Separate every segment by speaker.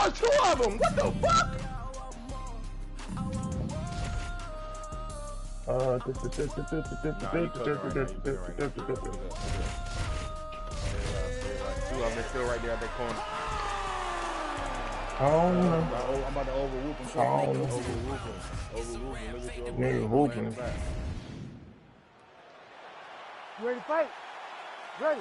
Speaker 1: lost 2 of them. What the fuck?
Speaker 2: Nah, he Two of them still right there at that corner.
Speaker 1: I'm
Speaker 2: about to overwhoop him. Overwhoop him.
Speaker 1: Nigga whooping.
Speaker 3: You ready to fight? Ready.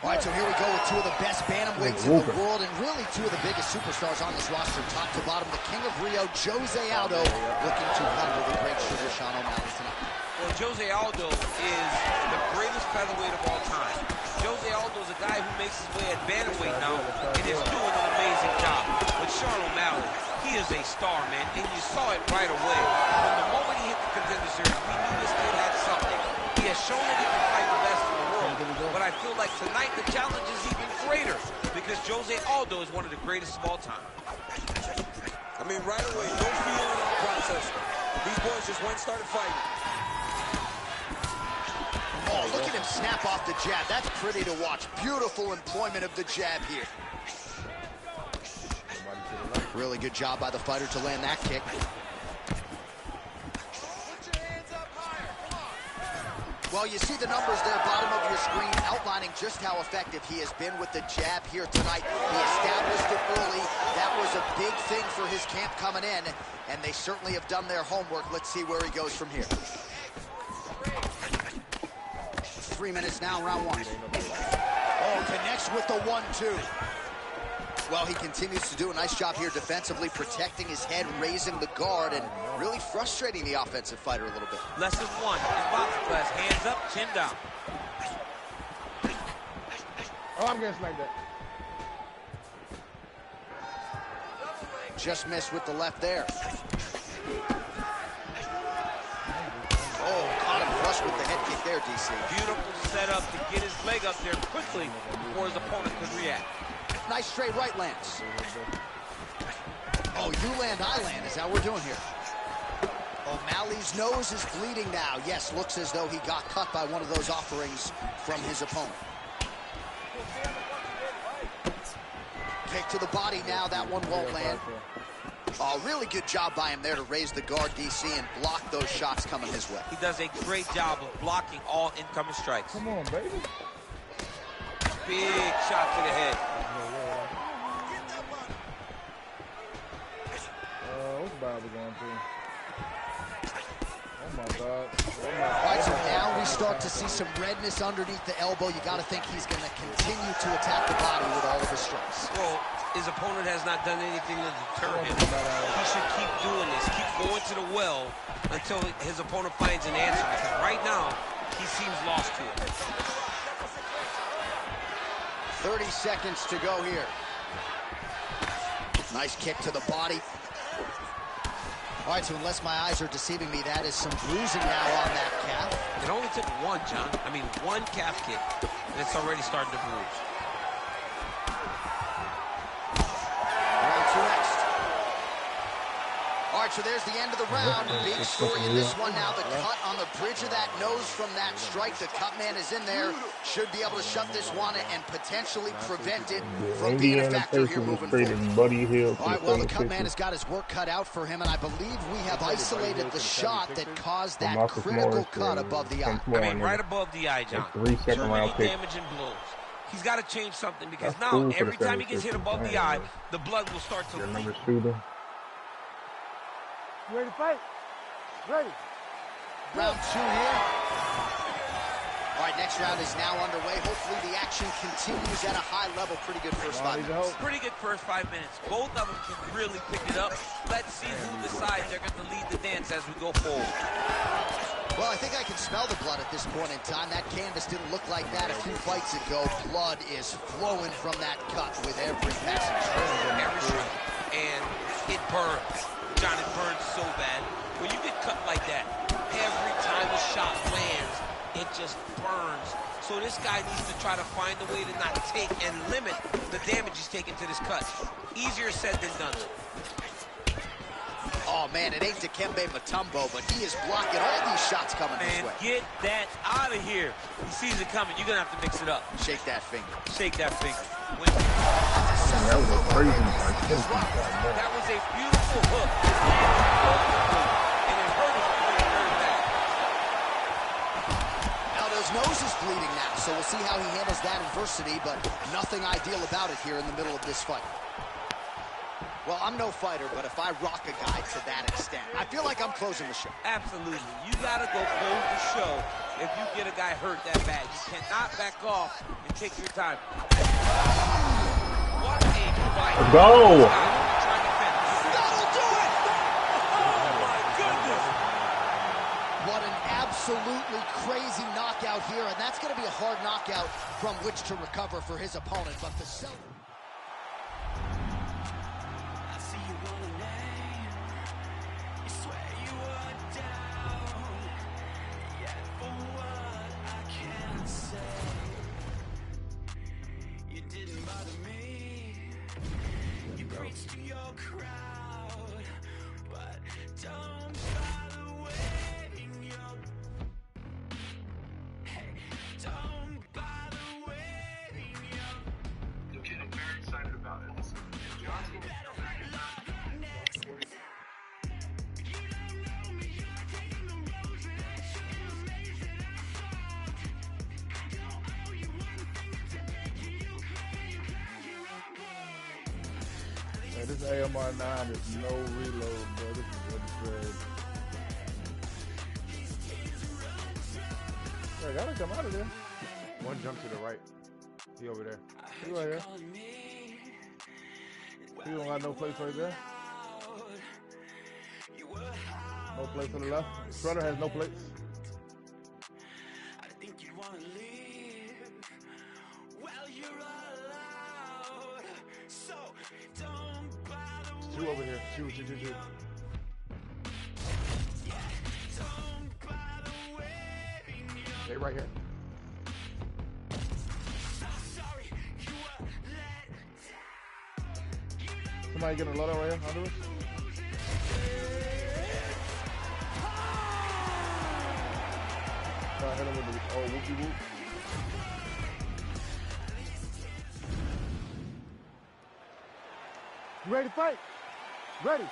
Speaker 4: All right, so here we go with 2 of the best bantamweights in the world and really 2 of the biggest superstars on this roster, top to bottom. The King of Rio, Jose Aldo, looking to humble the great Sugar Sean O'Malley tonight.
Speaker 5: Well, Jose Aldo is the greatest featherweight of all time. Jose Aldo is a guy who makes his way at bantamweight now and is doing an amazing job. But Sean O'Malley, he is a star, man, and you saw it right away. From the moment he hit the Contender Series, we knew this kid had something. He has shown that he can fight the best in the world, but I feel like tonight the challenge is even greater because Jose Aldo is one of the greatest of all time.
Speaker 6: I mean, right away, no feeling in the process. These boys just went and started fighting.
Speaker 4: Oh, look at him snap off the jab. That's pretty to watch. Beautiful employment of the jab here. Really good job by the fighter to land that kick. Well, you see the numbers there, bottom of your screen, outlining just how effective he has been with the jab here tonight. He established it early. That was a big thing for his camp coming in, and they certainly have done their homework. Let's see where he goes from here. 3 minutes now, round 1. Oh, connects with the 1-2. Well, he continues to do a nice job here defensively, protecting his head, raising the guard, and really frustrating the offensive fighter a little bit.
Speaker 5: Lesson 1 in boxing class, hands up, chin down.
Speaker 1: Oh, I'm getting like that.
Speaker 4: Just missed with the left there. Oh, caught him flush with the head kick there, DC.
Speaker 5: Beautiful setup to get his leg up there quickly before his opponent could react.
Speaker 4: Nice straight right lands. Oh, you land, I land. Is that what we're doing here? O'Malley's nose is bleeding now. Yes, looks as though he got cut by one of those offerings from his opponent. Kick to the body now. That one won't land. Oh, really good job by him there to raise the guard, DC, and block those shots coming his way.
Speaker 5: He does a great job of blocking all incoming strikes.
Speaker 1: Come on, baby.
Speaker 5: Big shot to the head.
Speaker 2: What's Bobby going through? Oh, my God.
Speaker 4: All right, so now we start to see some redness underneath the elbow. You got to think he's going to continue to attack the body with all of his strikes.
Speaker 5: Well, his opponent has not done anything to deter him. He should keep doing this, keep going to the well until his opponent finds an answer. Because right now, he seems lost to it.
Speaker 4: 30 seconds to go here. Nice kick to the body. All right, so unless my eyes are deceiving me, that is some bruising now on that calf.
Speaker 5: It only took one, John. I mean, one calf kick, and it's already starting to bruise.
Speaker 4: Round 2 next. All right, so there's the end of the round. Big story in this one now. The cut on the bridge of that nose from that strike. The cut man is in there. Should be able to shut this one and potentially prevent it from being a factor here moving forward. All right, well, the cut man has got his work cut out for him, and I believe we have isolated the shot that caused that critical cut above the eye.
Speaker 5: I mean, right above the eye, John. Too many damaging blows. He's got to change something because now every time he gets hit above the eye, the blood will start to leak.
Speaker 3: You ready to fight? Ready.
Speaker 4: Round 2 here. All right, next round is now underway. Hopefully the action continues at a high level. Pretty good first 5 minutes.
Speaker 5: Pretty good first 5 minutes. Both of them can really pick it up. Let's see who decides they're going to lead the dance as we go forward.
Speaker 4: Well, I think I can smell the blood at this point in time. That canvas didn't look like that a few fights ago. Blood is flowing from that cut with every passing strike.
Speaker 5: Every strike. And it burns. John, it burns so bad. When you get cut like that, every time a shot lands, it just burns. So this guy needs to try to find a way to not take and limit the damage he's taking to this cut. Easier said than done.
Speaker 4: Oh, man, it ain't Dikembe Mutombo, but he is blocking all these shots coming his way.
Speaker 5: Get that out of here. He sees it coming. You're going to have to mix it up.
Speaker 4: Shake that finger.
Speaker 5: Shake that finger.
Speaker 1: That was a crazy one.
Speaker 5: That was a beautiful hook. And it hurt him very bad.
Speaker 4: Aldo's nose is bleeding now, so we'll see how he handles that adversity, but nothing ideal about it here in the middle of this fight. Well, I'm no fighter, but if I rock a guy to that extent, I feel like I'm closing the show.
Speaker 5: Absolutely. You got to go close the show if you get a guy hurt that bad. You cannot back off and take your time. What a fight.
Speaker 1: Go!
Speaker 5: Trying to finish.
Speaker 4: That'll do it!
Speaker 6: Oh, my goodness.
Speaker 4: What an absolutely crazy knockout here, and that's going to be a hard knockout from which to recover for his opponent, but the
Speaker 2: This AMR9 is no reload, bro. This is really crazy. I gotta come out of there. One jump to the right. He over there. He right here. He don't got no place right there. No place to the left. Strutter has no place. Two over here. Two. Stay right here. Somebody getting a load right here under us? Hit him with the whoopie whoop.
Speaker 3: You ready to fight? Ready.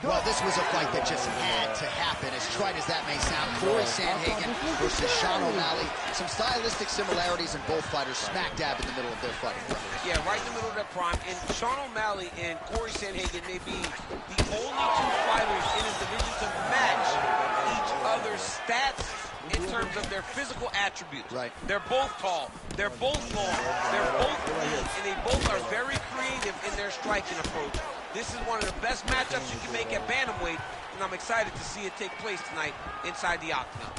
Speaker 4: Well, this was a fight that just had to happen, as trite as that may sound. Corey Sandhagen versus Sean O'Malley. Some stylistic similarities in both fighters, smack dab in the middle of their fighting.
Speaker 5: Yeah, right in the middle of their prime. And Sean O'Malley and Corey Sandhagen may be the only two fighters in his division to match each other's stats in terms of their physical attributes.
Speaker 4: Right.
Speaker 5: They're both tall, they're both long, they're both lean, and they both are very creative in their striking approach. This is one of the best matchups you can make at bantamweight, and I'm excited to see it take place tonight inside the octagon.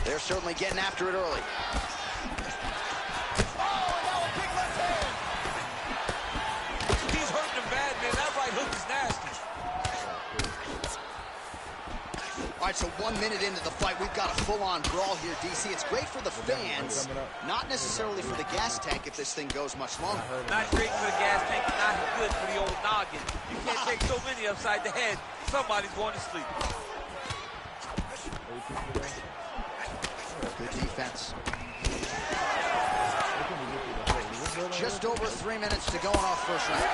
Speaker 4: They're certainly getting after it early. Oh, and now a big left hand.
Speaker 5: He's hurting him bad, man. That right hook is nasty.
Speaker 4: All right, so 1 minute into the fight, we've got a full-on brawl here, DC. It's great for the fans, not necessarily for the gas tank if this thing goes much longer.
Speaker 5: Not great for the gas tank, not good for the old noggin. You can't take so many upside the head. Somebody's going to sleep.
Speaker 4: Good defense. Just over 3 minutes to go in our first round.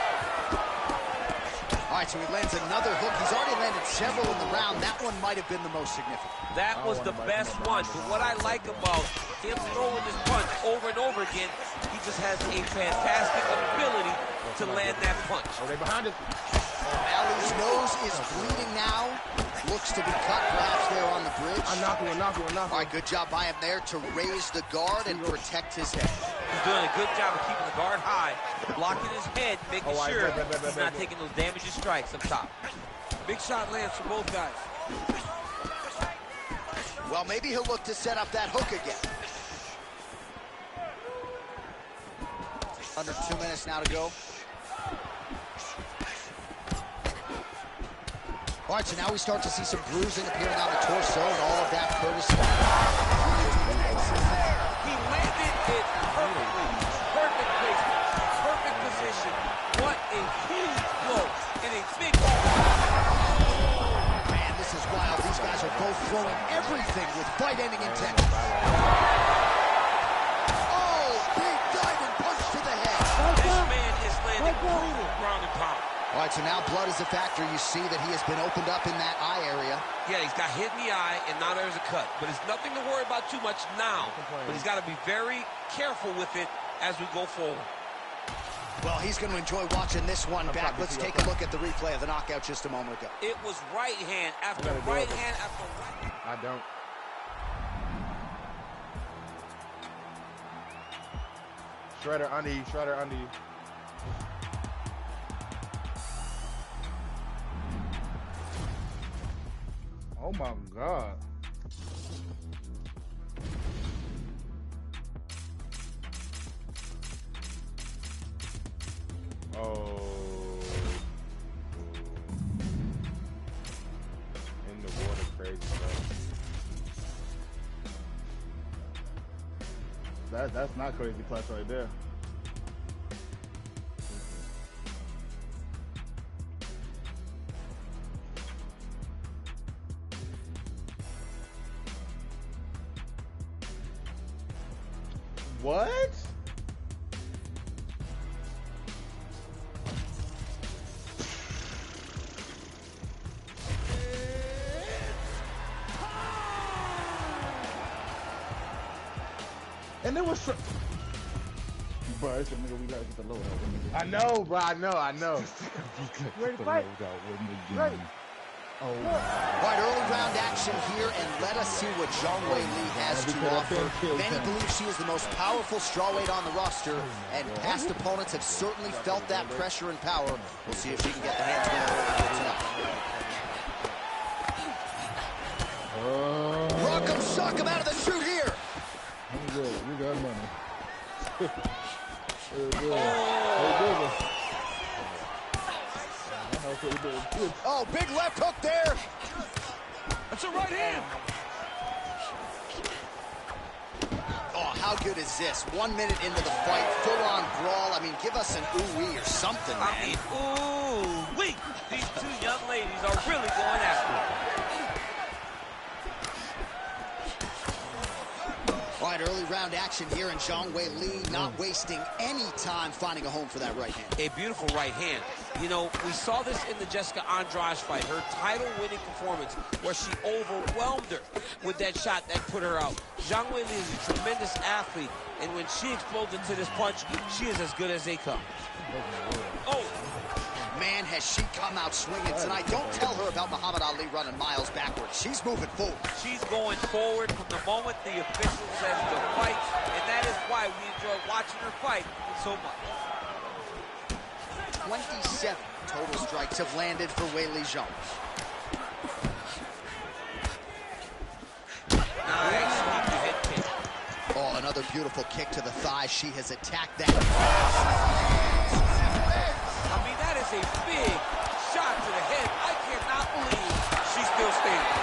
Speaker 4: All right, so he lands another hook. He's already landed several in the round. That one might have been the most significant.
Speaker 5: That was the best one. But what I like about him throwing this punch over and over again, he just has a fantastic ability to land that punch.
Speaker 1: Oh, they behind us.
Speaker 4: O'Malley's nose is bleeding now. Looks to be cut perhaps there on the bridge.
Speaker 1: I knock him.
Speaker 4: All right, good job by him there to raise the guard and protect his head.
Speaker 5: He's doing a good job of keeping the guard high, blocking his head, making sure he's not taking those damaging strikes up top. Big shot lands for both guys.
Speaker 4: Well, maybe he'll look to set up that hook again. Under 2 minutes now to go. All right, so now we start to see some bruising appearing on the torso, and all of that courtesy.
Speaker 5: He landed it perfectly. Perfect placement, perfect position. What a huge blow and a big
Speaker 4: Man, this is wild. These guys are both throwing everything with fight-ending intent. Oh, big diving punch to the head. right, so now blood is a factor. You see that he has been opened up in that eye area.
Speaker 5: Yeah, he's got hit in the eye, and now there's a cut. But it's nothing to worry about too much now. But he's got to be very careful with it as we go forward.
Speaker 4: Well, he's going to enjoy watching this one back. Let's take a look at the replay of the knockout just a moment ago.
Speaker 5: It was right hand after right hand after right.
Speaker 2: I don't. Shredder under you, Shredder under you. Oh my God. Oh. In the water, crazy stuff. That's not crazy clutch right there. What? And there was some... Bro, it's a nigga we gotta get the load out. I know, bro, I know.
Speaker 3: Ready to fight? Ready.
Speaker 4: Oh, all right, early round action here, and let us see what Zhang Weili has to offer. Many believe she is the most powerful strawweight on the roster, and past opponents have certainly felt that pressure and power. We'll see if she can get the hands winner tonight. Rock'em sock'em out of the chute here.
Speaker 2: I'm good. We got money.
Speaker 4: Oh, big left hook there.
Speaker 5: That's a right hand.
Speaker 4: Oh, how good is this? 1 minute into the fight, full-on brawl. I mean, give us an ooh-wee or something, man.
Speaker 5: I mean, ooh-wee. These two young ladies are really going after it.
Speaker 4: All right, early round action here, and Zhang Weili not wasting any time finding a home for that right hand.
Speaker 5: A beautiful right hand. You know, we saw this in the Jessica Andrade fight, her title-winning performance, where she overwhelmed her with that shot that put her out. Zhang Weili is a tremendous athlete, and when she explodes into this punch, she is as good as they come. Oh!
Speaker 4: Man, has she come out swinging tonight. Don't tell her about Muhammad Ali running miles backwards. She's moving forward.
Speaker 5: She's going forward from the moment the official says to fight, and that is why we enjoy watching her fight so much.
Speaker 4: 27 total strikes have landed for Weili Zhang.
Speaker 5: Nice head kick.
Speaker 4: Oh, another beautiful kick to the thigh. She has attacked that.
Speaker 5: I mean, that is a big shot to the head. I cannot believe she's still standing.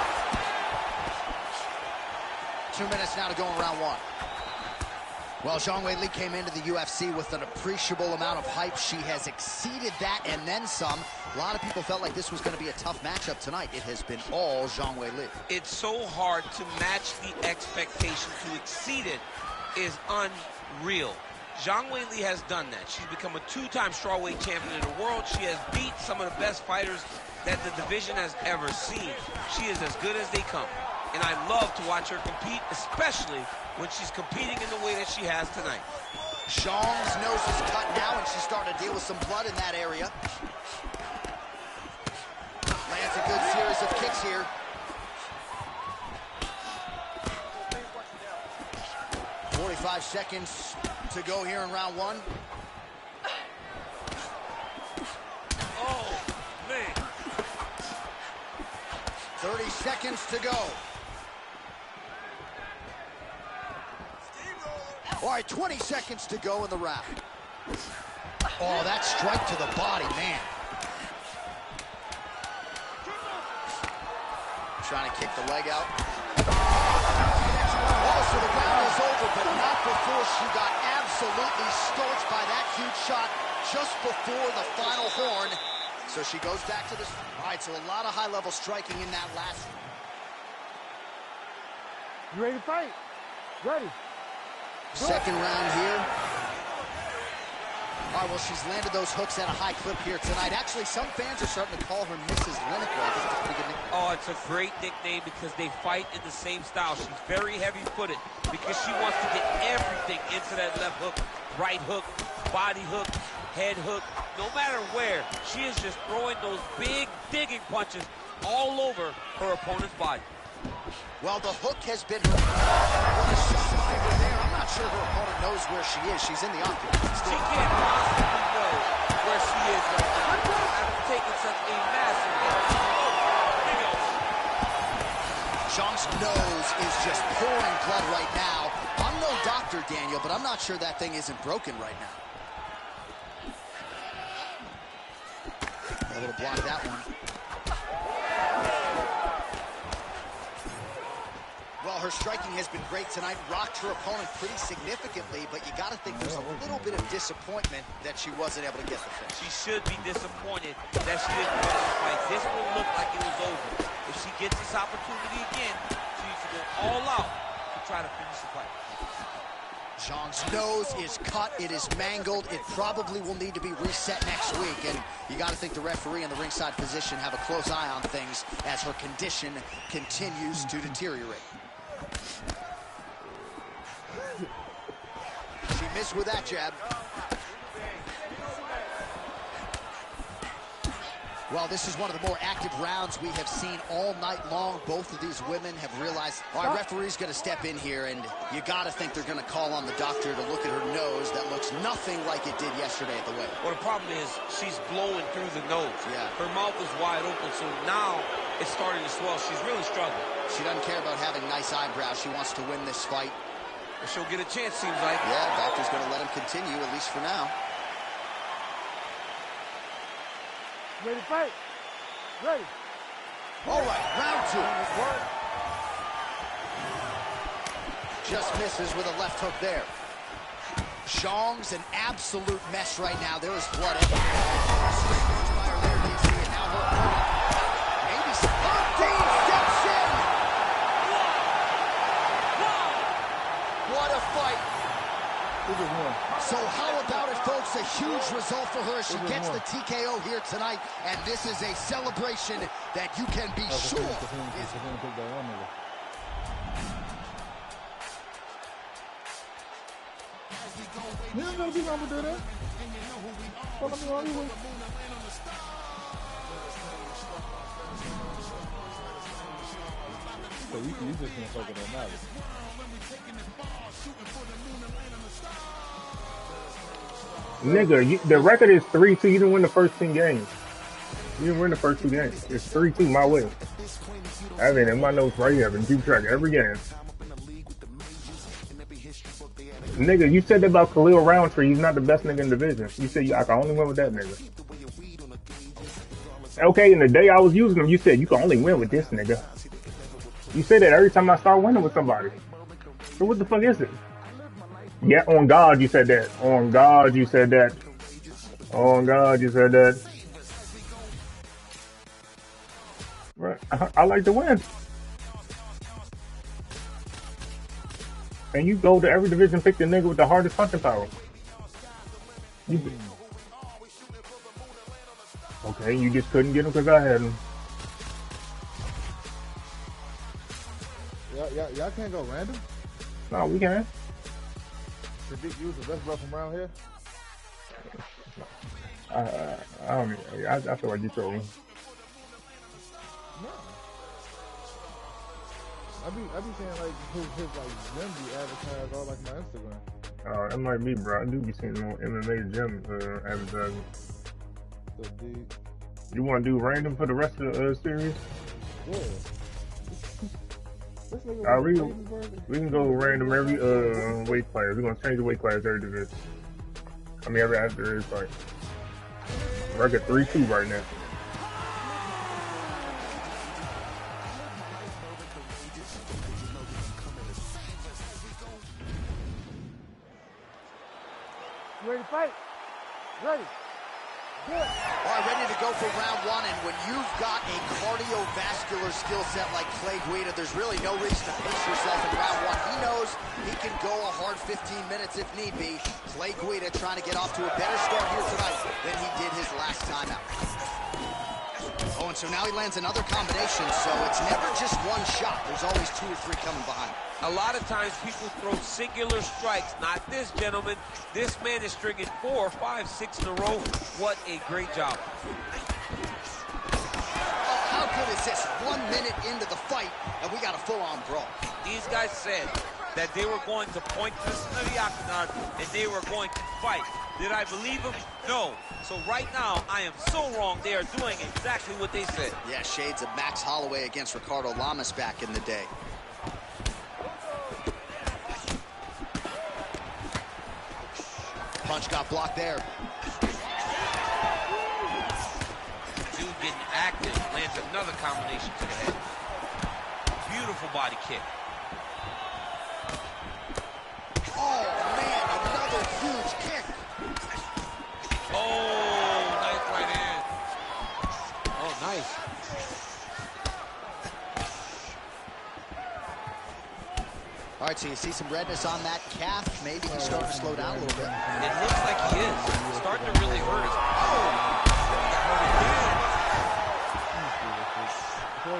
Speaker 4: 2 minutes now to go in round one. Well, Zhang Weili came into the UFC with an appreciable amount of hype. She has exceeded that and then some. A lot of people felt like this was going to be a tough matchup tonight. It has been all Zhang Weili.
Speaker 5: It's so hard to match the expectation. To exceed it is unreal. Zhang Weili has done that. She's become a two-time strawweight champion in the world. She has beat some of the best fighters that the division has ever seen. She is as good as they come. And I love to watch her compete, especially when she's competing in the way that she has tonight.
Speaker 4: Zhang's nose is cut now, and she's starting to deal with some blood in that area. Lands a good series of kicks here. .45 seconds to go here in round one.
Speaker 5: Oh, man.
Speaker 4: 30 seconds to go. All right, 20 seconds to go in the round. Oh, that strike to the body, man. Trying to kick the leg out. Oh, so the round is over, but not before she got absolutely scorched by that huge shot just before the final horn. So she goes back to this. All right, so a lot of high-level striking in that last.
Speaker 3: You ready to fight? Ready.
Speaker 4: Second round here. All right, well, she's landed those hooks at a high clip here tonight. Actually, some fans are starting to call her Mrs. Lineker. I think it's a pretty good nickname.
Speaker 5: Oh, it's a great nickname because they fight in the same style. She's very heavy-footed because she wants to get everything into that left hook, right hook, body hook, head hook. No matter where, she is just throwing those big digging punches all over her opponent's body.
Speaker 4: Well, the hook has been her. What a shot finger there. I'm not sure her opponent knows where she is. She's in the octagon.
Speaker 5: She can't possibly know where she is right now after taking such a massive hit.
Speaker 4: Zhang's nose is just pouring blood right now. I'm no doctor, Daniel, but I'm not sure that thing isn't broken right now. Able to block that one. Well, her striking has been great tonight. Rocked her opponent pretty significantly, but you got to think there's a little bit of disappointment that she wasn't able to get the finish.
Speaker 5: She should be disappointed that she didn't finish the fight. This will look like it was over. If she gets this opportunity again, she needs to go all out to try to finish the fight.
Speaker 4: Zhang's nose is cut, it is mangled, it probably will need to be reset next week, and you got to think the referee in the ringside position have a close eye on things as her condition continues to deteriorate. She missed with that jab. Well, this is one of the more active rounds we have seen all night long. Both of these women have realized, all right, referee's going to step in here, and you got to think they're going to call on the doctor to look at her nose that looks nothing like it did yesterday at the weigh.
Speaker 5: Well, the problem is she's blowing through the nose.
Speaker 4: Yeah.
Speaker 5: Her mouth is wide open, so now it's starting to swell. She's really struggling.
Speaker 4: She doesn't care about having nice eyebrows. She wants to win this fight.
Speaker 5: But she'll get a chance, seems like.
Speaker 4: Yeah, doctor's going to let him continue, at least for now.
Speaker 3: Ready to fight? Ready.
Speaker 4: All right, round two. Just misses with a left hook there. Zhang's an absolute mess right now. There is blood everywhere. Straight punch by her there, DC, and now her opponent. Maybe some 13 steps in. What a fight. So how about it, folks? A huge result for her. She gets the TKO here tonight, and this is a celebration that you can be sure is...
Speaker 2: You ain't gonna be able to do that. Fuck me all you with. So you just gonna fuck with that knowledge.
Speaker 1: Nigga, the record is 3-2. You didn't win the first 10 games. You didn't win the first 2 games. It's 3-2 my way. I have it in my notes right here. I've been keep track of every game. Nigga, you said that about Khalil Roundtree. He's not the best nigga in the division. You said I can only win with that nigga. Okay, and the day I was using him, you said you can only win with this nigga. You say that every time I start winning with somebody. So what the fuck is it? Yeah, on God you said that. On God you said that. On God you said that. Right. I like to win. And you go to every division, pick the nigga with the hardest punching power. Okay, you just couldn't get him because I had him.
Speaker 2: Y'all can't go random?
Speaker 1: No, we can.
Speaker 2: Sadiq, you was the best bro from around here?
Speaker 1: I don't know. I feel like you told me.
Speaker 2: No. I be saying like his like gym be advertised all like my Instagram.
Speaker 1: That might be, bro. I do be seeing them on MMA gym advertising.
Speaker 2: So dude.
Speaker 1: You want to do random for the rest of the series?
Speaker 2: Yeah.
Speaker 1: We can go random every weight class. We're gonna change the weight class every division. I mean every after this fight. Record 3-2 right now.
Speaker 3: You ready to fight? Ready.
Speaker 4: All right, ready to go for round one, and when you've got a cardiovascular skill set like Clay Guida, there's really no reason to pace yourself in round one. He knows he can go a hard 15 minutes if need be. Clay Guida trying to get off to a better start here tonight than he did his last time out. Oh, and so now he lands another combination, so it's never just one shot. There's always 2 or 3 coming behind.
Speaker 5: A lot of times people throw singular strikes. Not this gentleman. This man is stringing 4, 5, 6 in a row. What a great job.
Speaker 4: Oh, how good is this? 1 minute into the fight, and we got a full-on brawl.
Speaker 5: These guys said that they were going to point to the center of the octagon and they were going to fight. Did I believe them? No. So right now, I am so wrong. They are doing exactly what they said.
Speaker 4: Yeah, shades of Max Holloway against Ricardo Lamas back in the day. Punch got blocked there.
Speaker 5: Dude getting active, lands another combination to the head. Beautiful body kick.
Speaker 4: Oh, man, another huge kick.
Speaker 5: Oh, nice right hand. Oh, nice.
Speaker 4: All right, so you see some redness on that calf. Maybe he's starting to slow down a little bit.
Speaker 5: It looks like he is. It's starting to really hurt his. Oh, got hurt again.
Speaker 4: Oh,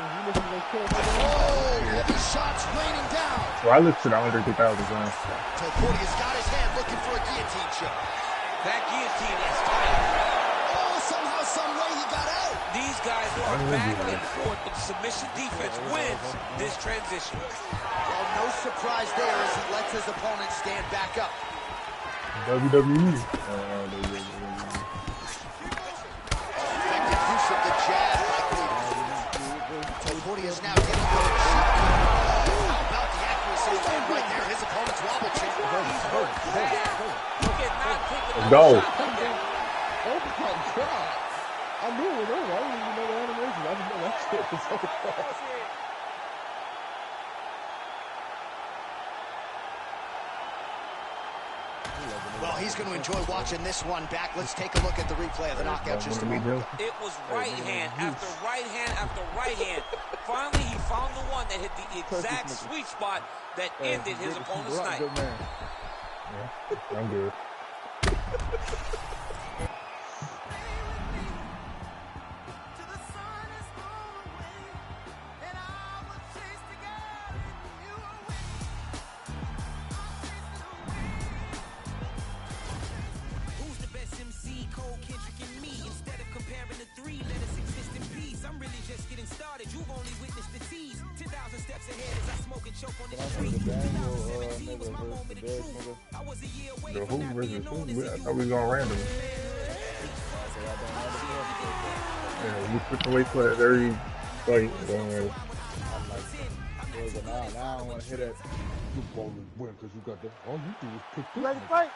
Speaker 4: heavy shots raining down.
Speaker 1: Well, I looked to the under 2000 zone.
Speaker 4: Topuria got his hand looking for a guillotine choke.
Speaker 5: That guillotine is tight.
Speaker 4: Oh, somehow, some way he got out.
Speaker 5: These guys are back and forth, but submission defense wins this transition.
Speaker 4: Well, no surprise there as he lets his opponent stand back up.
Speaker 1: WWE.
Speaker 4: Effective use of the jab. Topuria is now getting good. How about the accuracy of that right there? His opponent's wobble check.
Speaker 5: He's hurt bad. You cannot take
Speaker 1: Let's
Speaker 5: another
Speaker 1: go.
Speaker 5: shot like that.
Speaker 2: Oh my God. I knew it was over. I didn't even know the animation. I didn't know that shit was so fast.
Speaker 4: Well, he's going to enjoy watching this one back. Let's take a look at the replay of the knockout just a moment.
Speaker 5: It was right hand after right hand after right hand. Finally, he found the one that hit the exact sweet spot that ended his opponent's night.
Speaker 2: Good man.
Speaker 1: Yeah, I'm good. The who versus who? I thought we was going random. Yeah, we switch away for every fight.
Speaker 2: I'm like, now I don't want to hear that. You always win because you got that. All you do is pick this.
Speaker 3: Ready to fight?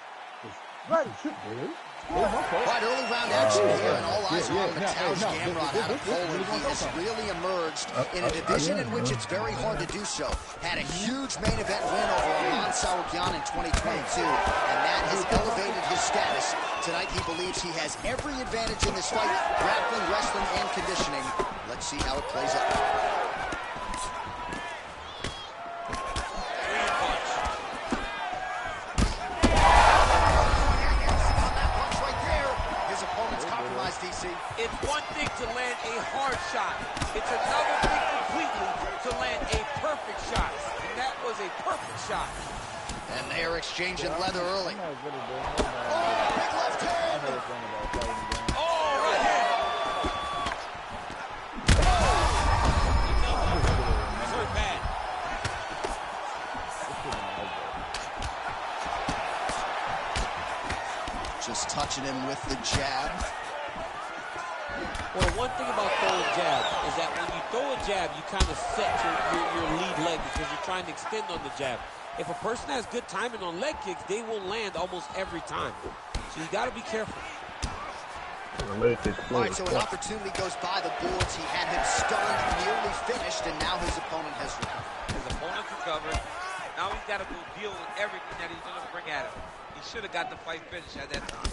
Speaker 3: Ready.
Speaker 2: Shit, boy.
Speaker 4: Right, early round action here, and all eyes are on Mateusz Gamrot out of Poland. He has really emerged in a division in which it's very hard to do so. Had a huge main event win over Arman Tsarukyan in 2022, and that has elevated his status. Tonight, he believes he has every advantage in this fight, grappling, wrestling, and conditioning. Let's see how it plays out.
Speaker 5: It's one thing to land a hard shot. It's another thing completely to land a perfect shot. And that was a perfect shot.
Speaker 4: And they are exchanging leather early. Oh, big left hand.
Speaker 5: Oh, right hand. He's hurt bad.
Speaker 4: Just touching him with the jab.
Speaker 5: Well, one thing about throwing jabs is that when you throw a jab, you kind of set your lead leg because you're trying to extend on the jab. If a person has good timing on leg kicks, they will land almost every time. So you got to be careful.
Speaker 4: All right, so an opportunity goes by the boards. He had him stunned, nearly finished, and now his opponent has recovered.
Speaker 5: His opponent recovered. Now he's got to go deal with everything that he's going to bring at him. He should have got the fight finished at that time.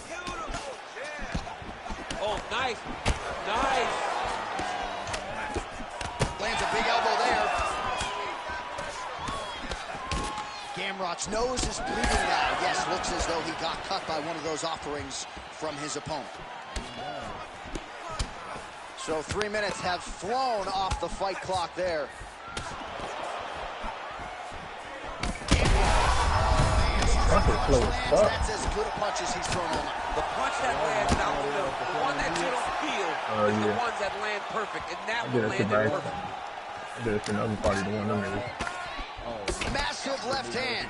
Speaker 5: Oh, Oh, nice. Nice.
Speaker 4: Lands a big elbow there. Gamrot's nose is bleeding now. Yes, looks as though he got cut by one of those offerings from his opponent. So 3 minutes have flown off the fight clock there. That's as good a punch as he's thrown all night.
Speaker 5: The punch that lands out the middle, the one that you don't feel, is the ones that land perfect, and that one landed perfect.
Speaker 1: There's another party to one of them is.
Speaker 4: Massive left hand.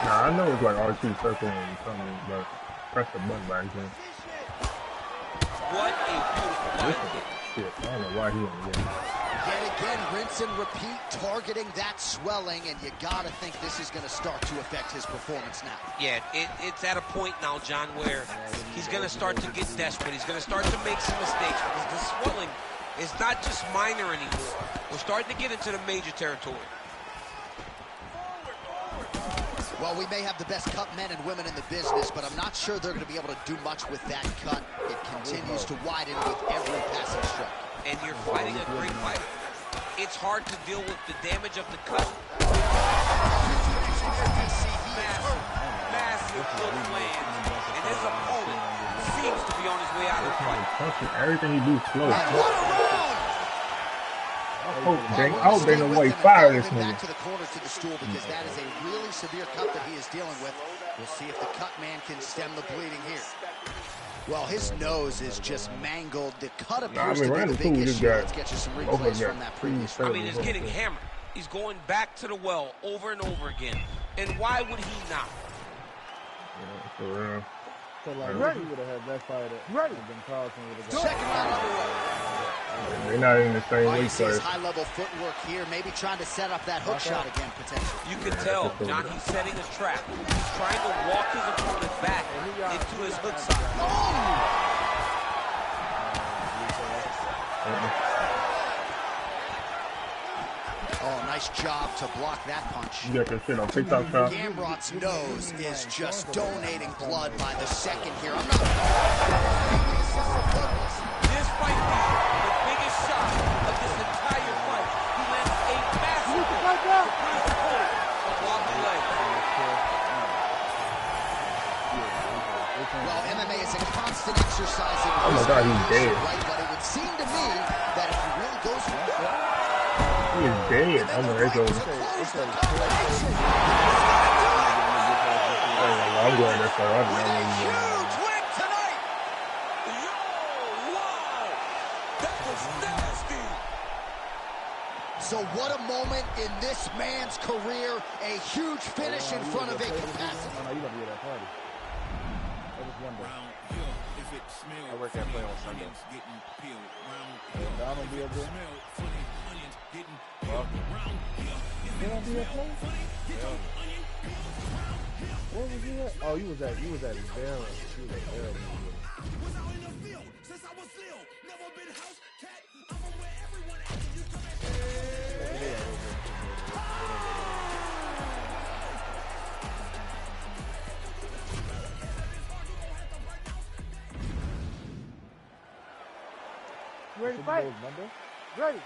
Speaker 1: Nah, I know it's like R2 circle and something, but press the button back then.
Speaker 5: What a beautiful fight.
Speaker 1: Shit, I don't know why he ain't getting it.
Speaker 4: Yet again, rinse and repeat, targeting that swelling, and you gotta think this is gonna start to affect his performance now.
Speaker 5: Yeah, it's at a point now, John, where he's gonna start to get desperate. He's gonna start to make some mistakes because the swelling is not just minor anymore. We're starting to get into the major territory.
Speaker 4: Well, we may have the best cut men and women in the business, but I'm not sure they're going to be able to do much with that cut. It continues to widen with every passing strike.
Speaker 5: And you're fighting a great fighter. It's hard to deal with the damage of the cut. Massive good lands. And his opponent seems to be on his way out of the fight.
Speaker 1: Everything he do slow. I hope they know why he fired this nigga.
Speaker 4: Back to the corner to the stool because that is a really severe cut that he is dealing with. We'll see if the cut man can stem the bleeding here. Well, his nose is just mangled. The cut appears to be the big issue. Let's get you some replays from that previous.
Speaker 5: I mean, he's getting hammered. He's going back to the well over and over again. And why would he not?
Speaker 1: Yeah, for real.
Speaker 2: So, like, he would have had that fight. Right.
Speaker 4: Second round underway.
Speaker 1: They're not in the same weight class.
Speaker 4: High-level footwork here, maybe trying to set up that hook shot again, potentially.
Speaker 5: You can tell, John, he's setting a trap. He's trying to walk his opponent back into his hook shot. Oh, nice job to block that punch.
Speaker 1: You got that shit on TikTok, pal.
Speaker 4: Gamrot's nose is just donating blood by the second here. I'm not.
Speaker 5: This fight is the biggest shot of this entire fight. He lands a massive block the leg.
Speaker 4: Well, MMA is a constant exercise in
Speaker 1: oh my God, he's dead.
Speaker 4: Right, but it would seem to me that if he really goes for it,
Speaker 1: he is dead. I'm gonna go. I'm going this far. I don't know.
Speaker 4: So what a moment in this man's career. A huge finish in front of a capacity.
Speaker 2: I work at play on Sunday. Donald be up there? He don't be up there? Where was you at? Oh, you was at his barrel. You was at barrel.
Speaker 3: Ready to fight? Ready.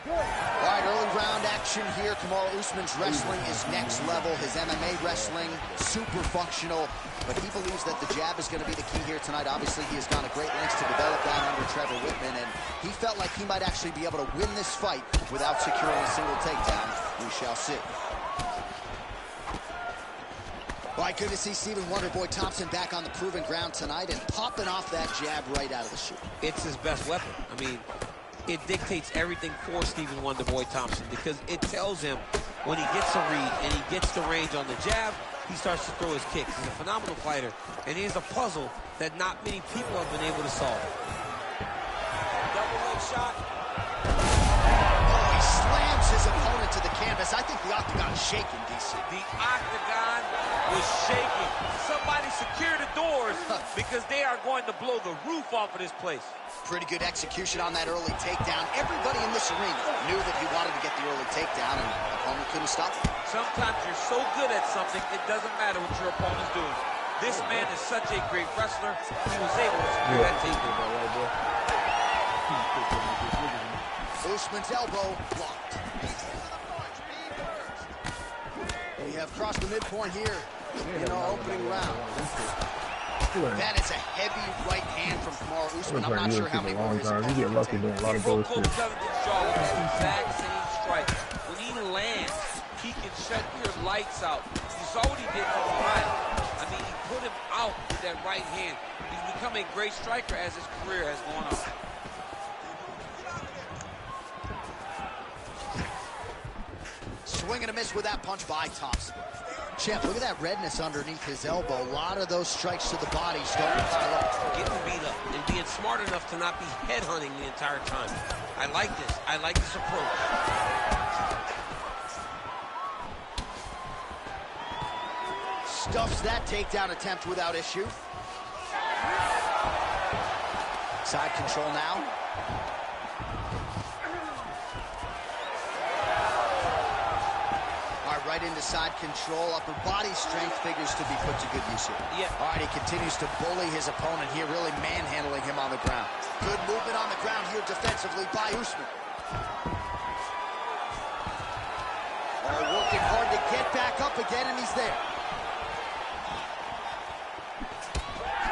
Speaker 4: All right, early round action here. Kamaru Usman's wrestling is next level. His MMA wrestling, super functional. But he believes that the jab is going to be the key here tonight. Obviously, he has gone to great lengths to develop that under Trevor Whitman. And he felt like he might actually be able to win this fight without securing a single takedown. We shall see. All right, good to see Stephen Wonderboy Thompson back on the proven ground tonight and popping off that jab right out of the chute.
Speaker 5: It's his best weapon. I mean, it dictates everything for Stephen Wonderboy Thompson because it tells him when he gets a read and he gets the range on the jab, he starts to throw his kicks. He's a phenomenal fighter, and he's a puzzle that not many people have been able to solve. Double leg shot.
Speaker 4: Oh, he slams his opponent to the canvas. I think the octagon's shaking, DC.
Speaker 5: The octagon was shaking. Somebody secure the doors because they are going to blow the roof off of this place.
Speaker 4: Pretty good execution on that early takedown. Everybody in this arena knew that he wanted to get the early takedown, and the opponent couldn't stop him.
Speaker 5: Sometimes you're so good at something, it doesn't matter what your opponent's doing. This man is such a great wrestler. He was able to secure that takedown.
Speaker 4: Usman's elbow blocked. We have crossed the midpoint here in our opening round. That is a heavy right hand from Kamaru Usman. I'm not sure how many more his opponent
Speaker 1: You get lucky
Speaker 4: can
Speaker 1: doing
Speaker 4: take.
Speaker 1: a lot of
Speaker 5: Broke
Speaker 1: bullshit.
Speaker 5: Kobe Covington's jaw with that exact same strike. When he lands, he can shut your lights out. You saw what he did to Ryan. I mean, he put him out with that right hand. He's become a great striker as his career has gone on.
Speaker 4: Swing and a miss with that punch by Thompson. Champ, look at that redness underneath his elbow. A lot of those strikes to the body starting to pile up.
Speaker 5: Getting beat up and being smart enough to not be headhunting the entire time. I like this. I like this approach.
Speaker 4: Stuffs that takedown attempt without issue. Side control now. All right, right into side control. Upper body strength figures to be put to good use here.
Speaker 5: Yeah.
Speaker 4: All right, he continues to bully his opponent here, really manhandling him on the ground. Good movement on the ground here defensively by Usman. Working hard to get back up again, and he's there.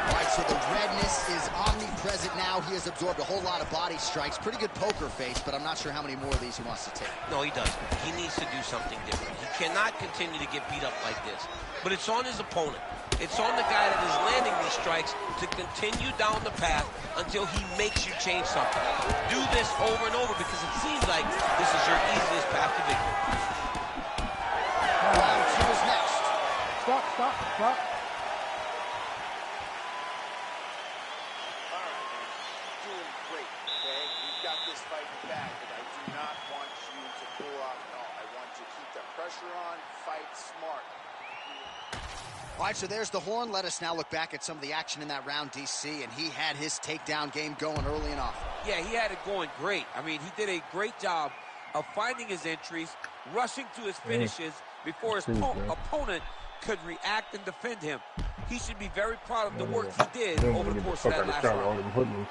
Speaker 4: All right, so the redness is omnipresent now. He has absorbed a whole lot of body strikes. Pretty good poker face, but I'm not sure how many more of these he wants to take.
Speaker 5: No, he doesn't. He needs to do something different. He cannot continue to get beat up like this. But it's on his opponent. It's on the guy that is landing these strikes to continue down the path until he makes you change something. Do this over and over because it seems like this is your easiest path to victory.
Speaker 4: Round two is next.
Speaker 3: Stop.
Speaker 7: Doing great, okay? We've got this fight in the bag, but I do not want you to pull off at all. I want you to keep the pressure on, fight smart.
Speaker 4: All right, so there's the horn. Let us now look back at some of the action in that round, DC, and he had his takedown game going early and often.
Speaker 5: Yeah, he had it going great. I mean, he did a great job of finding his entries, rushing to his finishes before his opponent could react and defend him. He should be very proud of the work he did over the course of that last round.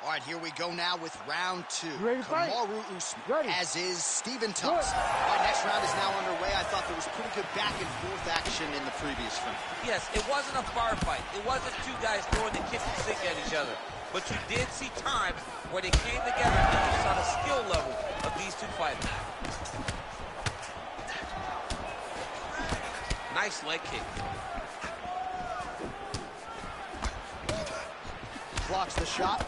Speaker 4: All right, here we go now with round two.
Speaker 3: Ready to fight?
Speaker 4: Kamaru Usman,
Speaker 3: Ready.
Speaker 4: as is Stephen Thompson. All right, next round is now underway. I thought there was pretty good back and forth action in the previous round.
Speaker 5: Yes, it wasn't a firefight. It wasn't two guys throwing the kitchen sink at each other. But you did see times where they came together and you saw the skill level of these two fighters. Nice leg kick.
Speaker 4: Blocks the shot.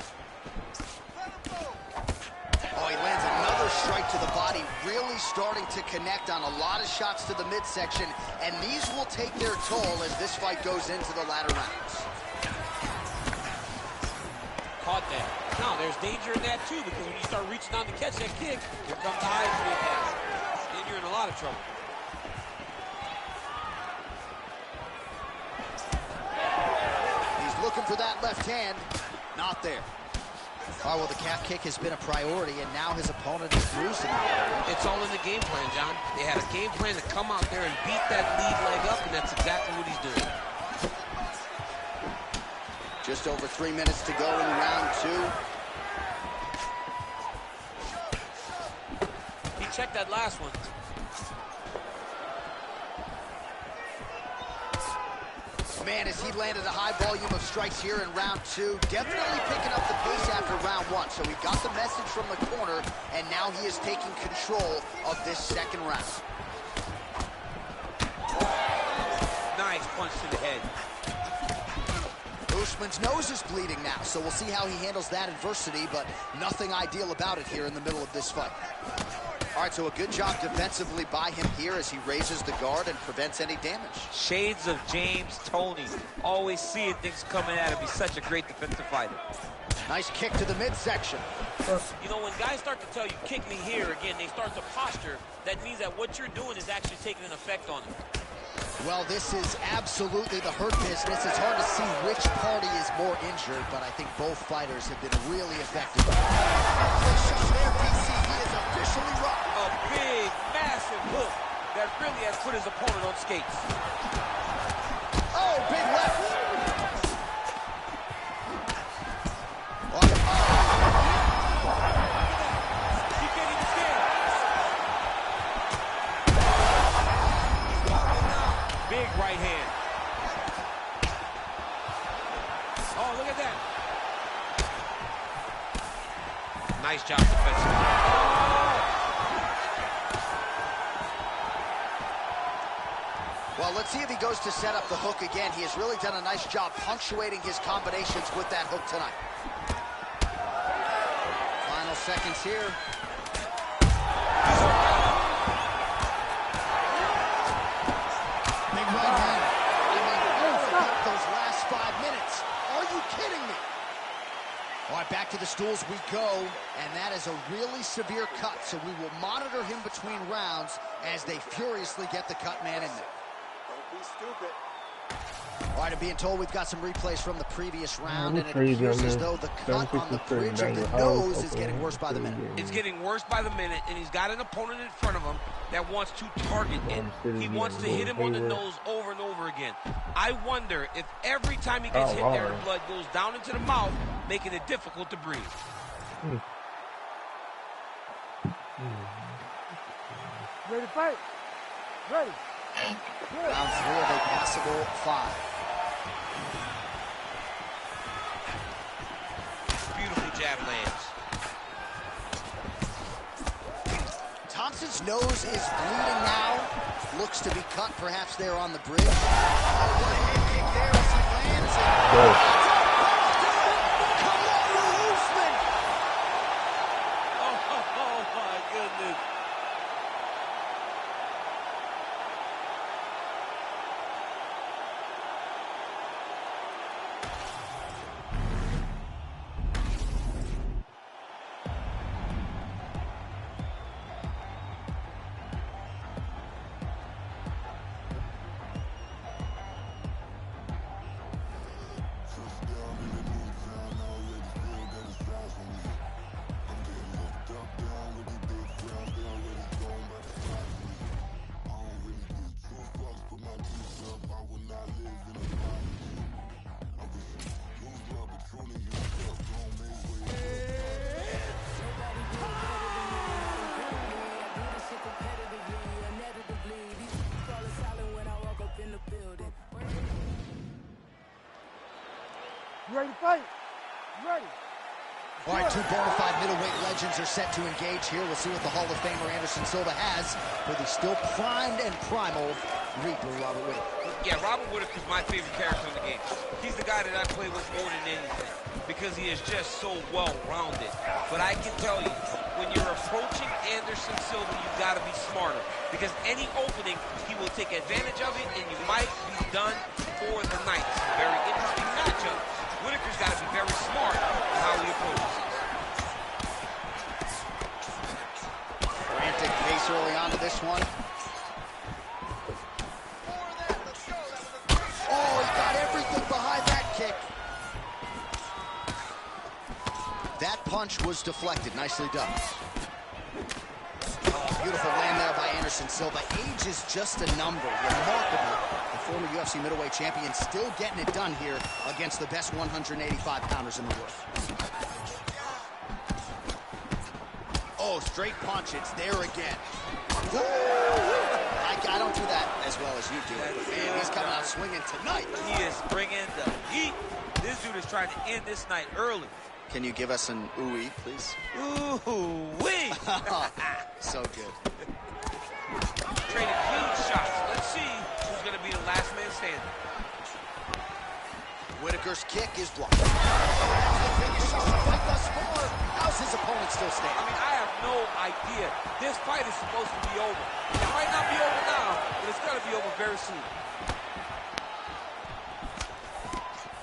Speaker 4: Oh, he lands another strike to the body, really starting to connect on a lot of shots to the midsection, and these will take their toll as this fight goes into the latter rounds.
Speaker 5: Caught that. Now, there's danger in that, too, because when you start reaching down to catch that kick, here comes the high speed attack. Then you're in a lot of trouble.
Speaker 4: He's looking for that left hand. Not there. All right, well, the calf kick has been a priority, and now his opponent is bruised in the area.
Speaker 5: It's all in the game plan, John. They had a game plan to come out there and beat that lead leg up, and that's exactly what he's doing.
Speaker 4: Just over 3 minutes to go in round two.
Speaker 5: He checked that last one.
Speaker 4: Man, as he landed a high volume of strikes here in round two, definitely picking up the pace after round one. So he got the message from the corner, and now he is taking control of this second round.
Speaker 5: Nice punch to the head.
Speaker 4: Usman's nose is bleeding now, so we'll see how he handles that adversity, but nothing ideal about it here in the middle of this fight. All right, so a good job defensively by him here as he raises the guard and prevents any damage.
Speaker 5: Shades of James Toney. Always seeing things coming at him. He's such a great defensive fighter.
Speaker 4: Nice kick to the midsection.
Speaker 5: You know, when guys start to tell you, kick me here, again, they start to posture. That means that what you're doing is actually taking an effect on them.
Speaker 4: Well, this is absolutely the hurt business. It's hard to see which party is more injured, but I think both fighters have been really effective. There, DC, he is officially rocked.
Speaker 5: A big, massive hook that really has put his opponent on skates.
Speaker 4: Oh, big left.
Speaker 5: He can't even stand. Big right hand. Oh, look at that. Nice job defensively.
Speaker 4: Well, let's see if he goes to set up the hook again. He has really done a nice job punctuating his combinations with that hook tonight. Final seconds here. Big right hand. I mean, overcut those last 5 minutes. Are you kidding me? All right, back to the stools we go, and that is a really severe cut, so we will monitor him between rounds as they furiously get the cut man in there.
Speaker 7: Don't be stupid.
Speaker 4: All right, I'm being told we've got some replays from the previous round, and it appears as though the cut on the bridge of the nose is getting worse by the minute.
Speaker 5: It's getting worse by the minute, and he's got an opponent in front of him that wants to target him. He wants to hit him on the nose over and over again. I wonder if every time he gets hit there, the blood goes down into the mouth, making it difficult to breathe.
Speaker 3: Ready to fight? Ready.
Speaker 4: Round 3 of a passable 5.
Speaker 5: Beautiful jab lands.
Speaker 4: Thompson's nose is bleeding now. Looks to be cut, perhaps there on the bridge. Oh, what a head kick there as he lands it. Kamaru Usman.
Speaker 5: Oh my goodness.
Speaker 3: Ready to fight? Ready.
Speaker 4: All right, 2 bona fide middleweight legends are set to engage here. We'll see what the Hall of Famer Anderson Silva has for the still primed and primal Reaper Robert Whittaker.
Speaker 5: Yeah, Robert Whittaker's my favorite character in the game. He's the guy that I play with more than anything because he is just so well-rounded. But I can tell you, when you're approaching Anderson Silva, you've got to be smarter because any opening, he will take advantage of it, and you might be done for the night. It's a very interesting matchup. Whittaker's got to be very smart in how he approaches this.
Speaker 4: Frantic pace early on to this one. Oh, he got everything behind that kick. That punch was deflected. Nicely done. Oh, beautiful land there by Anderson Silva. Age is just a number. Remarkable. The former UFC middleweight champion still getting it done here against the best 185-pounders in the world. Oh, straight punch. It's there again. I don't do that as well as you do. But man, he's coming out swinging tonight.
Speaker 5: He is bringing the heat. This dude is trying to end this night early.
Speaker 4: Can you give us an ooh-wee, please?
Speaker 5: Ooh-wee!
Speaker 4: So good.
Speaker 5: Trading huge shots. Let's see who's going to be the last man standing.
Speaker 4: Whittaker's kick is blocked. That's the biggest fight thus far. How's his opponent still
Speaker 5: I
Speaker 4: standing?
Speaker 5: mean, I have no idea. This fight is supposed to be over. It might not be over now, but it's going to be over very soon.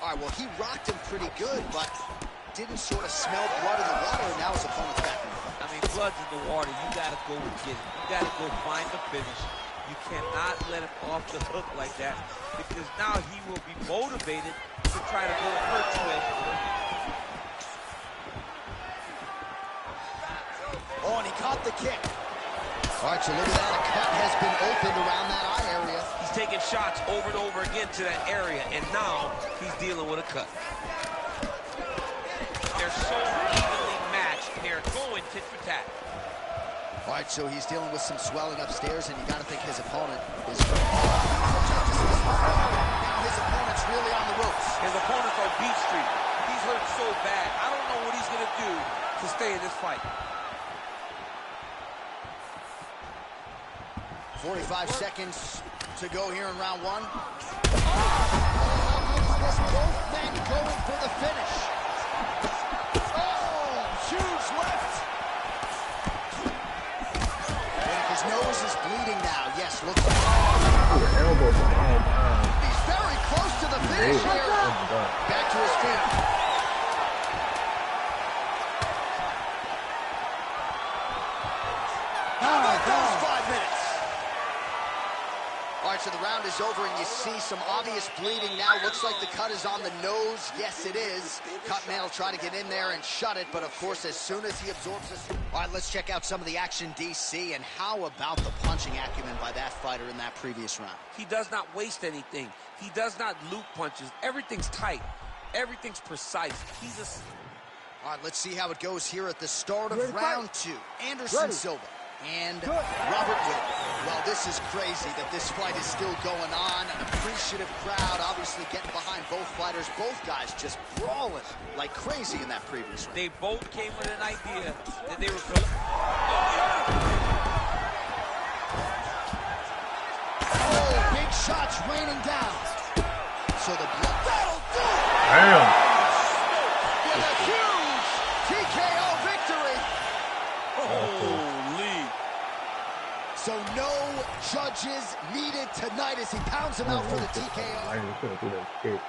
Speaker 4: All right, well, he rocked him pretty good, but didn't sort of smell blood in the water, and now his opponent's back in the fight.
Speaker 5: I mean, blood's in the water. You got to go and get it. You got to go find the finish. You cannot let him off the hook like that because now he will be motivated to try to go and hurt you.
Speaker 4: Oh, and he caught the kick. All right, so look at that. A cut has been opened around that eye area.
Speaker 5: He's taking shots over and over again to that area, and now he's dealing with a cut. They're so evenly matched. They're going tit for tat.
Speaker 4: All right, so he's dealing with some swelling upstairs, and you got to think his opponent is... Now his opponent's really on the ropes.
Speaker 5: His opponent's on Beach Street. He's hurt so bad. I don't know what he's going to do to stay in this fight.
Speaker 4: 45 seconds to go here in round one. Both men going for the finish. Oh, huge left. His nose is bleeding now. Yes, looks like...
Speaker 1: Elbow.
Speaker 4: He's very close to the finish here. Back to his feet. How about those 5 minutes? All right, so the round is over, and you see some obvious bleeding now. Looks like the cut is on the nose. Yes, it is. Cutman will try to get in there and shut it, but of course, as soon as he absorbs this... All right, let's check out some of the action, DC, and how about the punching acumen by that fighter in that previous round?
Speaker 5: He does not waste anything. He does not loop punches. Everything's tight. Everything's precise. He's a...
Speaker 4: All right, let's see how it goes here at the start of round two. Anderson Silva and Robert Whittaker. Well, this is crazy that this fight is still going on. An appreciative crowd, obviously getting behind both fighters. Both guys just brawling like crazy in that previous round.
Speaker 5: They both came with an idea that they were...
Speaker 4: Oh, big shots raining down. So the blood... That'll do it!
Speaker 1: Damn.
Speaker 4: With a huge TKO victory.
Speaker 5: Holy.
Speaker 4: So no judges needed tonight as he pounds him out for the TKO.
Speaker 1: I ain't gonna do that shit.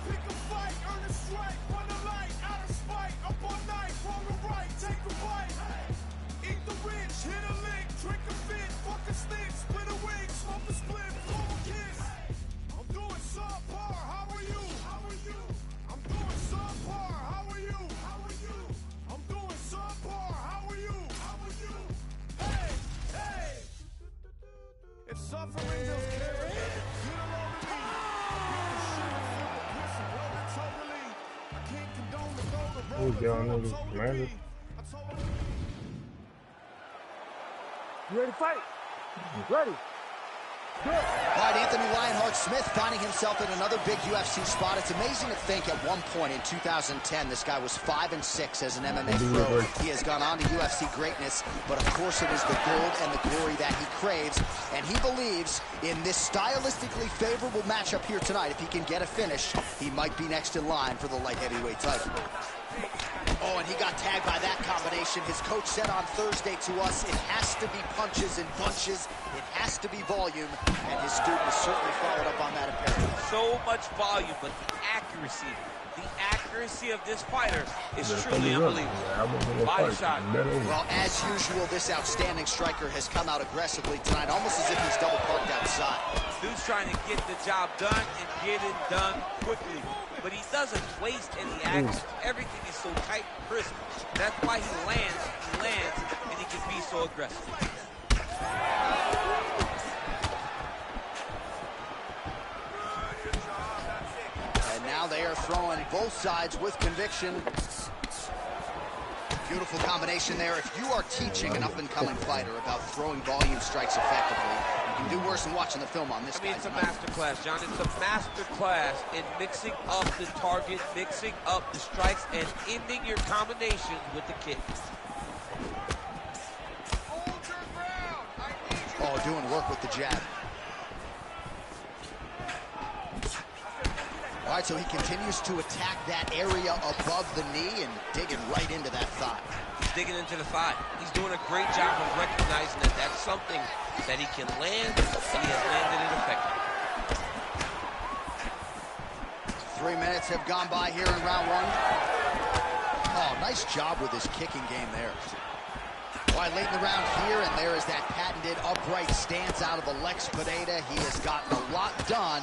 Speaker 8: Pick a fight, earn a strike, run a light, out of spite, up all night, wrong or right, take a bite. Eat the rich, hit a lick, drink a fit, fuck a stick, split a wig, smoke a split, blow a kiss. I'm doing subpar, how are you? How are you? I'm doing subpar, how are you? How are you? I'm doing subpar, how are you? How are you? Hey, hey! If suffering does carry, get along with me.
Speaker 1: Who's y'all niggas, Commander?
Speaker 3: You ready to fight? Ready. Good.
Speaker 4: All right, Anthony Lionheart Smith finding himself in another big UFC spot. It's amazing to think at one point in 2010, this guy was 5-6 as an MMA pro. He has gone on to UFC greatness, but of course it is the gold and the glory that he craves. And he believes in this stylistically favorable matchup here tonight. If he can get a finish, he might be next in line for the light heavyweight title. Oh, and he got tagged by that combination. His coach said on Thursday to us, it has to be punches and bunches. It has to be volume. And his student has certainly followed up on that imperative.
Speaker 5: So much volume, but the accuracy of this fighter is truly unbelievable. Body shot.
Speaker 4: Well, as usual, this outstanding striker has come out aggressively tonight, almost as if he's double parked outside.
Speaker 5: Dude's trying to get the job done and get it done quickly. But he doesn't waste any action. Everything is so tight and crisp. That's why he lands, and he can be so aggressive.
Speaker 4: And now they are throwing both sides with conviction. Beautiful combination there. If you are teaching an up-and-coming fighter about throwing volume strikes effectively, you can do worse than watching the film on this guy.
Speaker 5: It's a master class, John. It's a master class in mixing up the target, mixing up the strikes, and ending your combinations with the kick.
Speaker 4: Oh, doing work with the jab. All right, so he continues to attack that area above the knee and digging right into that thigh.
Speaker 5: He's digging into the thigh. He's doing a great job of recognizing that that's something that he can land, and he has landed it effectively.
Speaker 4: 3 minutes have gone by here in round one. Oh, nice job with his kicking game there. All right, late in the round here, and there is that patented upright stance out of Alex Pineda. He has gotten a lot done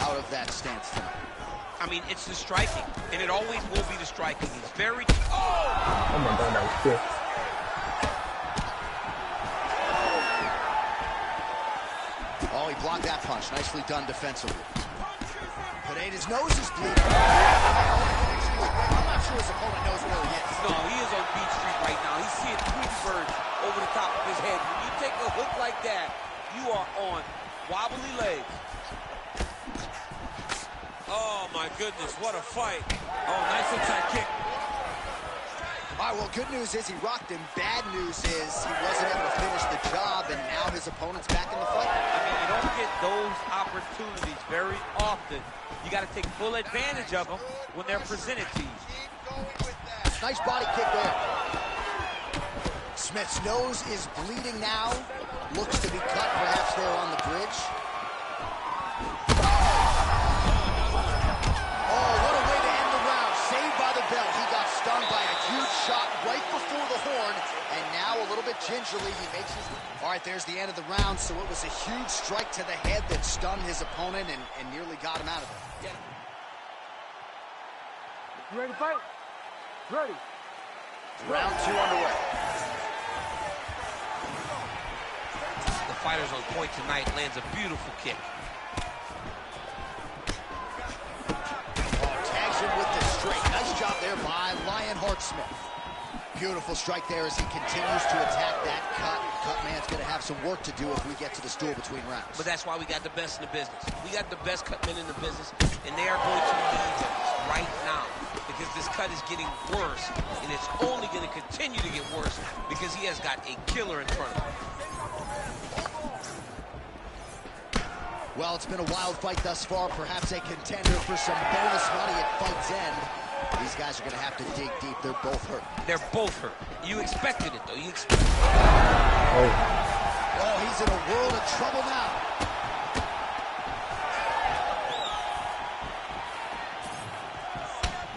Speaker 4: out of that stance tonight.
Speaker 5: I mean, it's the striking, and it always will be the striking. He's very...
Speaker 1: Oh my God, that was sick.
Speaker 4: Oh, he blocked that punch. Nicely done defensively. Pineda's nose is bleeding. I'm not sure his opponent knows where he is.
Speaker 5: No, he is on Beach Street right now. He's seeing Tweety birds over the top of his head. When you take a hook like that, you are on wobbly legs.
Speaker 6: Oh, my goodness, what a fight. Oh, nice inside kick.
Speaker 4: All right, well, good news is he rocked him. Bad news is he wasn't able to finish the job, and now his opponent's back in the fight.
Speaker 5: I mean, you don't get those opportunities very often. You got to take full advantage of them when they're presented to you.
Speaker 4: Nice body kick there. Smith's nose is bleeding now. Looks to be cut, perhaps there on the bridge. Oh, what a way to end the round. Saved by the bell. He got stunned by a huge shot right before the horn, and now a little bit gingerly he makes his... All right, there's the end of the round, so it was a huge strike to the head that stunned his opponent and nearly got him out of it.
Speaker 3: You ready to fight? Ready.
Speaker 4: Round 2 underway.
Speaker 5: The fighter's on point tonight, lands a beautiful kick.
Speaker 4: Tags him with the straight. Nice job there by Lionheart Smith. Beautiful strike there as he continues to attack that cut. Cutman's going to have some work to do if we get to the stool between rounds.
Speaker 5: But that's why we got the best in the business. We got the best cut men in the business, and they are going to lead him right now because this cut is getting worse, and it's only going to continue to get worse because he has got a killer in front of him.
Speaker 4: Well, it's been a wild fight thus far, perhaps a contender for some bonus money at fight's end. These guys are going to have to dig deep. They're both hurt.
Speaker 5: They're both hurt. You expected it, though. You expected it.
Speaker 4: Oh, he's in a world of trouble now.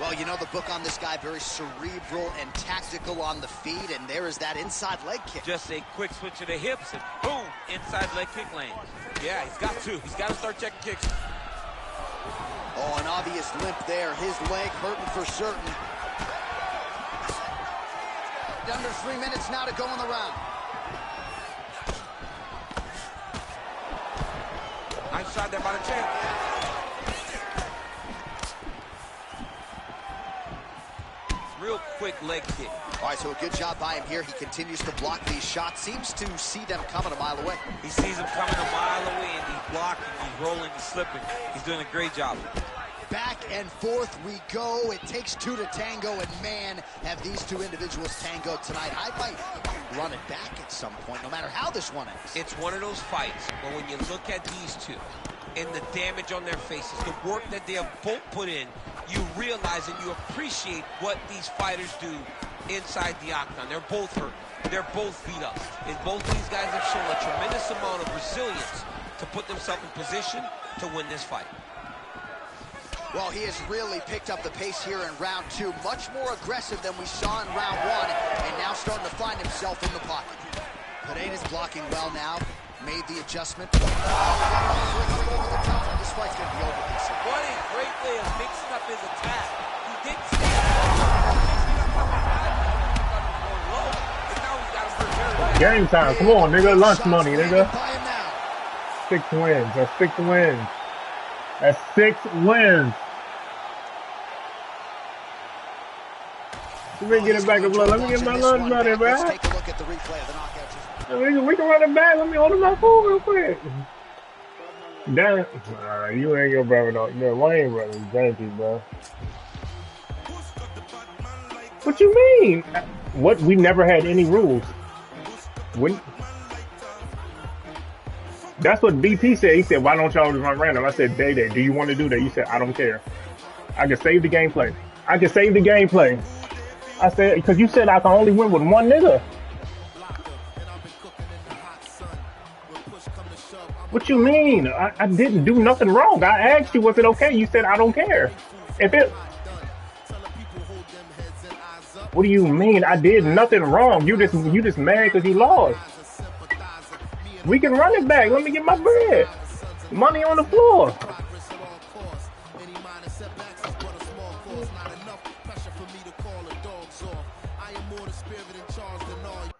Speaker 4: Well, you know the book on this guy, very cerebral and tactical on the feet, and there is that inside leg kick.
Speaker 5: Just a quick switch of the hips, and boom, inside leg kick lands.
Speaker 6: Yeah, he's got to. He's got to start checking kicks.
Speaker 4: Oh, an obvious limp there. His leg hurting for certain. Under 3 minutes now to go in the round.
Speaker 6: Nice shot there by the champ.
Speaker 5: Real quick leg kick.
Speaker 4: All right, so a good job by him here. He continues to block these shots. Seems to see them coming a mile away.
Speaker 5: He sees them coming a mile away, and he's blocking, he's rolling, he's slipping. He's doing a great job.
Speaker 4: Back and forth we go. It takes two to tango, and man, have these two individuals tangoed tonight. I might run it back at some point, no matter how this one ends.
Speaker 5: It's one of those fights where when you look at these two and the damage on their faces, the work that they have both put in, you realize and you appreciate what these fighters do inside the octagon. They're both hurt. They're both beat up. And both of these guys have shown a tremendous amount of resilience to put themselves in position to win this fight.
Speaker 4: Well, he has really picked up the pace here in round 2. Much more aggressive than we saw in round 1, and now starting to find himself in the pocket. Pineda's blocking well now. Made the adjustment. This fight's going to be over.
Speaker 5: What a great way of mixing up his attack. He didn't see it.
Speaker 1: Game time. Come on, nigga. Lunch money, nigga. 6 wins. That's 6 wins. That's 6 wins. Let me get it back up. Let me get my lunch money, man.
Speaker 4: Let's take a look at the replay of the knockout.
Speaker 1: We can run it back. Let me order my food real quick. Damn. You ain't your brother, though. No, Wayne brother. Thank you, bro. What you mean? What? We never had any rules. When? That's what BP said. He said, why don't y'all just run random? I said, Day, do you want to do that? You said, I don't care. I can save the gameplay. I can save the gameplay. I said, because you said I can only win with one nigga. What you mean? I didn't do nothing wrong. I asked you, was it okay? You said, I don't care. If it... What do you mean? I did nothing wrong. You just mad because you lost. We can run it back. Let me get my bread. Money on the floor.
Speaker 8: Pressure for me to call a dog's off. I am more the spirit in charge than all.